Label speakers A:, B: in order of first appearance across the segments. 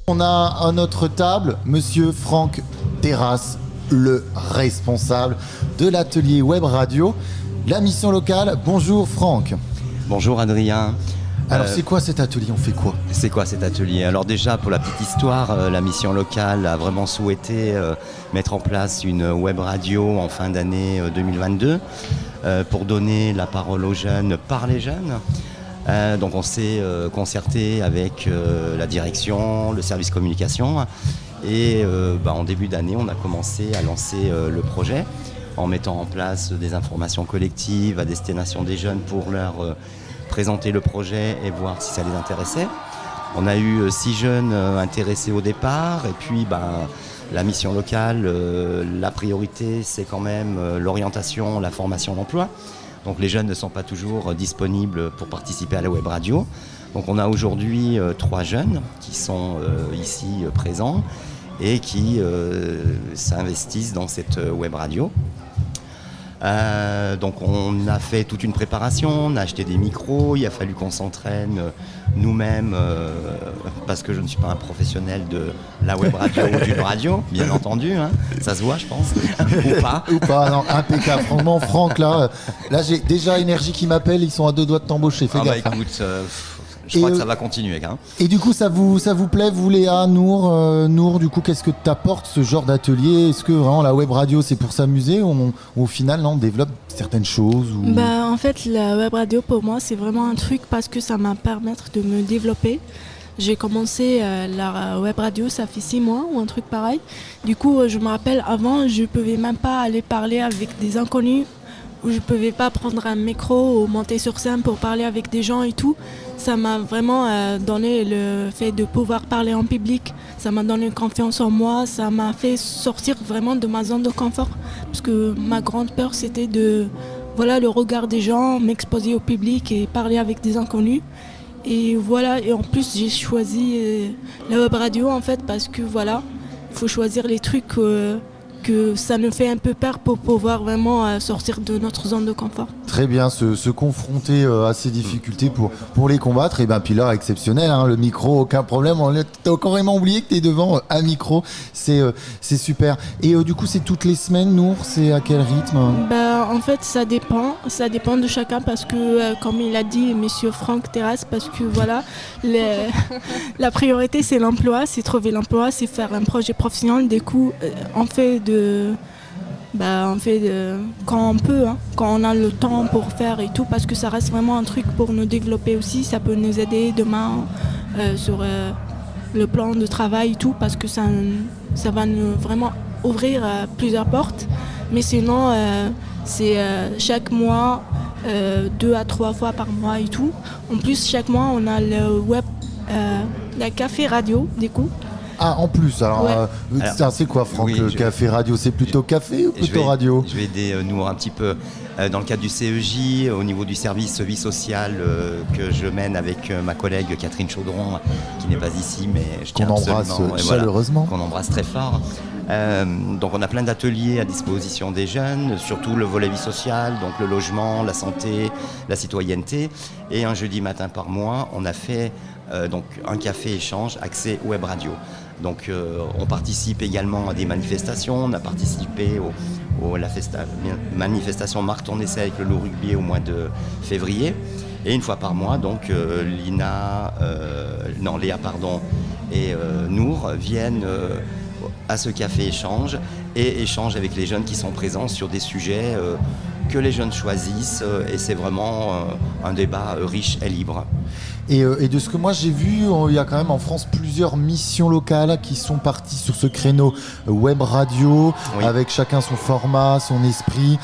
A: On a à notre table Monsieur Franck Terrasse, le responsable de l'atelier web radio, la mission locale. Bonjour Franck.
B: Bonjour Adrien.
A: Alors c'est quoi cet atelier? On fait quoi?
B: C'est quoi cet atelier? Alors déjà, pour la petite histoire, la mission locale a vraiment souhaité mettre en place une web radio en fin d'année 2022 pour donner la parole aux jeunes par les jeunes. Donc on s'est concerté avec la direction, le service communication et en début d'année on a commencé à lancer le projet en mettant en place des informations collectives à destination des jeunes pour leur présenter le projet et voir si ça les intéressait. On a eu 6 jeunes intéressés au départ et puis la mission locale, la priorité c'est quand même l'orientation, la formation, l'emploi. Donc les jeunes ne sont pas toujours disponibles pour participer à la web radio. Donc on a aujourd'hui 3 jeunes qui sont ici présents et qui s'investissent dans cette web radio. Donc on a fait toute une préparation, on a acheté des micros, il a fallu qu'on s'entraîne nous-mêmes parce que je ne suis pas un professionnel de la web radio ou d'une radio, bien entendu, hein, ça se voit je pense, ou pas.
A: Ou pas, non, impeccable. Franchement Franck, là j'ai déjà Énergie qui m'appelle, ils sont à 2 doigts de t'embaucher, fais gaffe.
B: Écoute, je crois que ça va continuer. Hein.
A: Et du coup, ça vous plaît, vous Léa, Nour, du coup, qu'est-ce que t'apporte ce genre d'atelier? Est-ce que vraiment la web radio, c'est pour s'amuser ou au final, on développe certaines choses ou...
C: En fait, la web radio, pour moi, c'est vraiment un truc parce que ça m'a permis de me développer. J'ai commencé la web radio, ça fait 6 mois ou un truc pareil. Du coup, je me rappelle, avant, je ne pouvais même pas aller parler avec des inconnus, où je ne pouvais pas prendre un micro ou monter sur scène pour parler avec des gens et tout. Ça m'a vraiment donné le fait de pouvoir parler en public. Ça m'a donné confiance en moi. Ça m'a fait sortir vraiment de ma zone de confort. Parce que ma grande peur, c'était le regard des gens, m'exposer au public et parler avec des inconnus. Et voilà, et en plus, j'ai choisi la web radio en fait parce que il faut choisir les trucs que ça nous fait un peu peur pour pouvoir vraiment sortir de notre zone de confort.
A: Très bien, se confronter à ces difficultés pour les combattre. Et puis là, exceptionnel, hein, le micro, aucun problème. T'as carrément oublié que t'es devant un micro, c'est super. Et du coup, c'est toutes les semaines, Nour, c'est à quel rythme?
C: En fait, ça dépend de chacun parce que, comme il a dit Monsieur Franck Terrasse, parce que la priorité c'est l'emploi, c'est trouver l'emploi, c'est faire un projet professionnel. Du coup, on fait quand on peut, hein, quand on a le temps pour faire et tout, parce que ça reste vraiment un truc pour nous développer aussi. Ça peut nous aider demain sur le plan de travail et tout, parce que ça va nous vraiment ouvrir plusieurs portes. Mais sinon, c'est chaque mois, 2 à 3 fois par mois et tout. En plus, chaque mois, on a le web, la café radio, du coup.
A: Ah, en plus, alors,
C: ouais.
A: C'est quoi Franck, le café radio? C'est plutôt café ou plutôt radio?
B: Je vais aider Nour un petit peu dans le cadre du CEJ, au niveau du service vie sociale que je mène avec ma collègue Catherine Chaudron, qui n'est pas ici, mais je tiens
A: qu'on embrasse chaleureusement.
B: Qu'on embrasse très fort. Donc on a plein d'ateliers à disposition des jeunes, surtout le volet vie sociale, donc le logement, la santé, la citoyenneté. Et un jeudi matin par mois, on a fait donc un café échange accès web radio. Donc on participe également à des manifestations. On a participé à la manifestation Marque ton essai avec le Loup Rugby au mois de février. Et une fois par mois, donc Léa et Nour viennent à ce café échange et échangent avec les jeunes qui sont présents sur des sujets que les jeunes choisissent et c'est vraiment un débat riche et libre.
A: Et de ce que moi j'ai vu, il y a quand même en France plusieurs missions locales qui sont parties sur ce créneau web radio, oui, avec chacun son format, son esprit.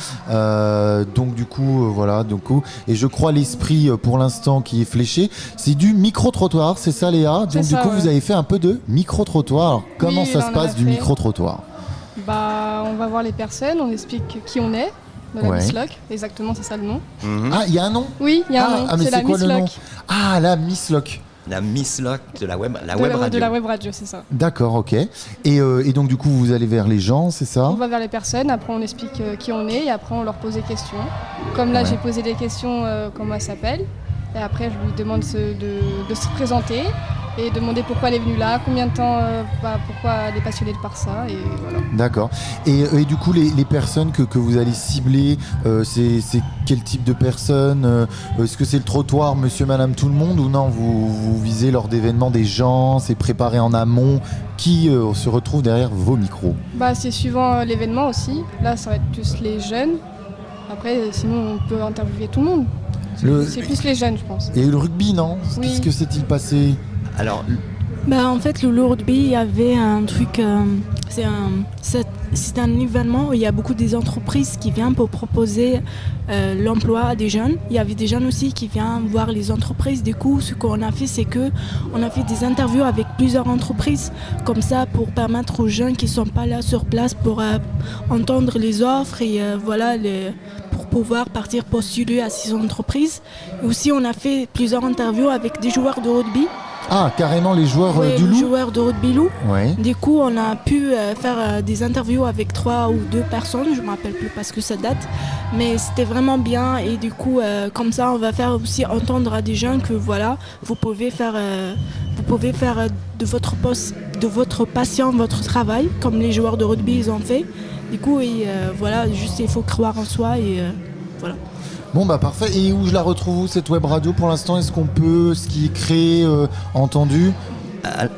A: Donc du coup, et je crois l'esprit pour l'instant qui est fléché, c'est du micro-trottoir, c'est ça Léa? Donc du coup, vous avez fait un peu de micro-trottoir. Alors, comment ça se passe du micro-trottoir?
D: On va voir les personnes, on explique qui on est. De la Miss Loc, exactement, c'est ça le nom.
A: Mm-hmm. Ah, il y a un nom?
D: Oui, il y a un nom,
A: c'est la Miss Loc. Ah, la Miss Loc.
B: La Miss Loc de la web radio.
D: De la web radio, c'est ça.
A: D'accord, ok. Et donc du coup, vous allez vers les gens, c'est ça?
D: On va vers les personnes, après on explique qui on est et après on leur pose des questions. Comme là, j'ai posé des questions, comment elle s'appelle. Et après, je lui demande de se présenter. et demander pourquoi elle est venue là, combien de temps, pourquoi elle est passionnée par ça, et voilà.
A: D'accord. Et du coup, les personnes que vous allez cibler, c'est quel type de personnes? Est-ce que c'est le trottoir, monsieur, madame, tout le monde, ou non, vous visez lors d'événements des gens, c'est préparé en amont? Qui se retrouve derrière vos micros?
D: C'est suivant l'événement aussi. Là, ça va être plus les jeunes. Après, sinon, on peut interviewer tout le monde. C'est plus les jeunes, je pense.
A: Et le rugby, non?
D: Oui.
A: Qu'est-ce que s'est-il passé?
B: Alors,
C: En fait, le rugby, il y avait un truc, c'est un événement où il y a beaucoup des entreprises qui viennent pour proposer l'emploi à des jeunes. Il y avait des jeunes aussi qui viennent voir les entreprises. Du coup, ce qu'on a fait, c'est qu'on a fait des interviews avec plusieurs entreprises, comme ça, pour permettre aux jeunes qui ne sont pas là sur place pour entendre les offres et pour pouvoir partir postuler à ces entreprises. Et aussi, on a fait plusieurs interviews avec des joueurs de rugby.
A: Ah, carrément les joueurs du Loup?
C: Les joueurs de rugby Loup.
A: Ouais.
C: Du coup, on a pu faire des interviews avec 3 ou 2 personnes, je ne me rappelle plus parce que ça date, mais c'était vraiment bien et du coup, comme ça, on va faire aussi entendre à des jeunes que vous pouvez faire de votre passion votre travail, comme les joueurs de rugby ils ont fait. Du coup, juste il faut croire en soi et voilà.
A: Bon parfait. Et où je la retrouve, cette web radio pour l'instant? Est-ce qu'on peut, ce qui est créé, entendu?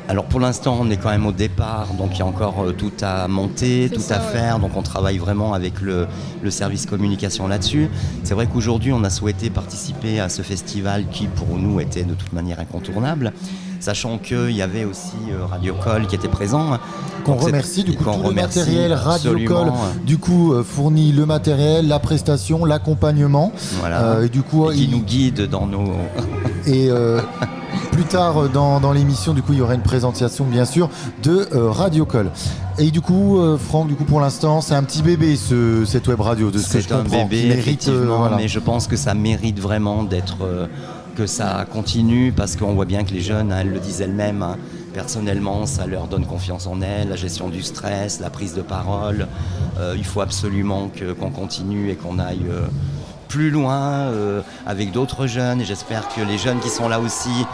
B: Alors pour l'instant on est quand même au départ, donc il y a encore tout à monter, à faire, donc on travaille vraiment avec le service communication là-dessus. C'est vrai qu'aujourd'hui on a souhaité participer à ce festival qui pour nous était de toute manière incontournable, sachant qu'il y avait aussi Radio Col qui était présent.
A: Qu'on remercie, du coup, tout le matériel Radio Col, du coup, fournit le matériel, la prestation, l'accompagnement.
B: Voilà.
A: Et du coup,
B: et qui nous guide dans nos...
A: Et plus tard dans l'émission, du coup, il y aura une présentation, bien sûr, de Radio Col. Et du coup, Franck, pour l'instant, c'est un petit bébé, cette web radio, de ce que je comprends.
B: C'est un bébé,
A: mérite,
B: effectivement, mais je pense que ça mérite vraiment d'être... que ça continue, parce qu'on voit bien que les jeunes, elles le disent elles-mêmes, personnellement, ça leur donne confiance en elles, la gestion du stress, la prise de parole. Il faut absolument qu'on continue et qu'on aille plus loin avec d'autres jeunes. Et j'espère que les jeunes qui sont là aussi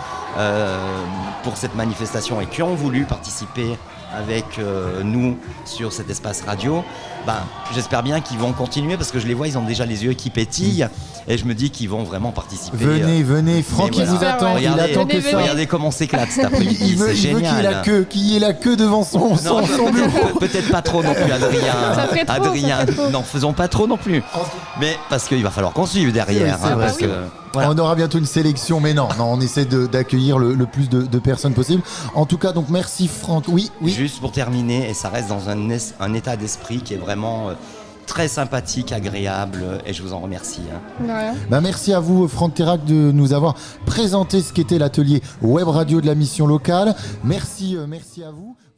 B: pour cette manifestation et qui ont voulu participer avec nous sur cet espace radio, j'espère bien qu'ils vont continuer, parce que je les vois, ils ont déjà les yeux qui pétillent et je me dis qu'ils vont vraiment participer.
A: Venez, Franck, il vous attend.
B: Regardez,
A: il attend que ça.
B: Regardez comment s'éclate cet après-midi,
A: il veut qu'il y ait la queue devant son bureau.
B: Peut-être pas trop non plus, Adrien.
D: Ça ferait trop,
B: Adrien, non, faisons pas trop non plus. Mais parce qu'il va falloir qu'on suive derrière.
A: Oui, parce que voilà. On aura bientôt une sélection, mais non, on essaie d'accueillir le plus de personnes possible. En tout cas, donc merci Franck. Oui.
B: Juste pour terminer, et ça reste dans un état d'esprit qui est vraiment très sympathique, agréable, et je vous en remercie.
A: Merci à vous, Franck Terrac, de nous avoir présenté ce qu'était l'atelier web radio de la mission locale. Merci à vous.